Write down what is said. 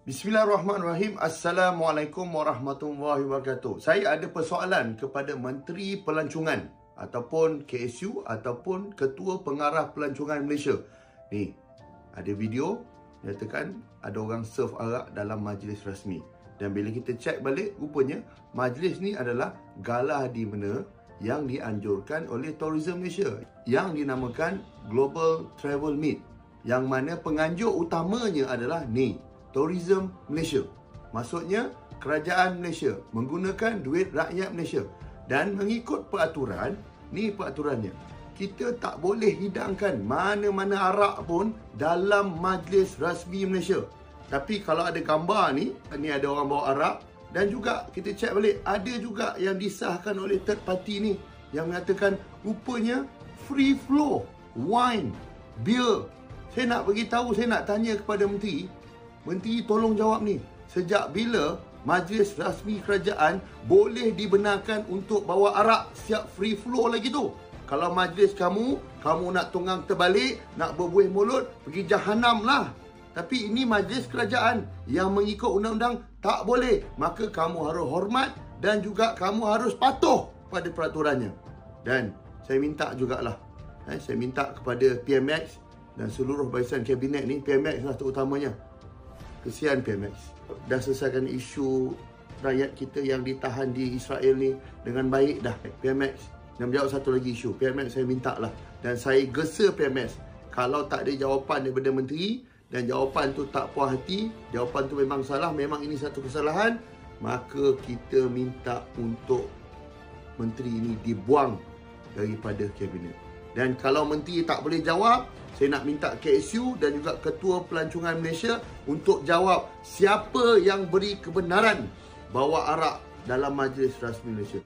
Bismillahirrahmanirrahim. Assalamualaikum warahmatullahi wabarakatuh. Saya ada persoalan kepada Menteri Pelancongan ataupun KSU ataupun Ketua Pengarah Pelancongan Malaysia. Ni, ada video nyatakan ada orang serve arak dalam majlis rasmi. Dan bila kita cek balik, rupanya majlis ni adalah gala di mana yang dianjurkan oleh Tourism Malaysia yang dinamakan Global Travel Meet, yang mana penganjur utamanya adalah ni, Tourism Malaysia. Maksudnya kerajaan Malaysia menggunakan duit rakyat Malaysia. Dan mengikut peraturan, ni peraturannya, kita tak boleh hidangkan mana-mana arak pun dalam majlis rasmi Malaysia. Tapi kalau ada gambar ni ada orang bawa arak. Dan juga kita cek balik, ada juga yang disahkan oleh third party ni yang mengatakan rupanya free flow wine, beer. Saya nak beritahu, saya nak tanya kepada Menteri, Menteri tolong jawab ni. Sejak bila majlis rasmi kerajaan boleh dibenarkan untuk bawa arak siap free flow lagi tu? Kalau majlis kamu nak tunggang terbalik, nak berbuih mulut, pergi jahanam lah. Tapi ini majlis kerajaan yang mengikut undang-undang tak boleh. Maka kamu harus hormat dan juga kamu harus patuh pada peraturannya. Dan saya minta jugalah, saya minta kepada PMX dan seluruh barisan kabinet ni, PMX lah terutamanya, kesian PMX, dah selesaikan isu rakyat kita yang ditahan di Israel ni dengan baik dah. PMX, dan menjawab satu lagi isu, PMX saya minta lah, dan saya gesa PMX, kalau tak ada jawapan daripada Menteri dan jawapan tu tak puas hati, jawapan tu memang salah, memang ini satu kesalahan, maka kita minta untuk Menteri ini dibuang daripada kabinet. Dan kalau Menteri tak boleh jawab, saya nak minta KSU dan juga Ketua Pelancongan Malaysia untuk jawab siapa yang beri kebenaran bawa arak dalam majlis rasmi Malaysia.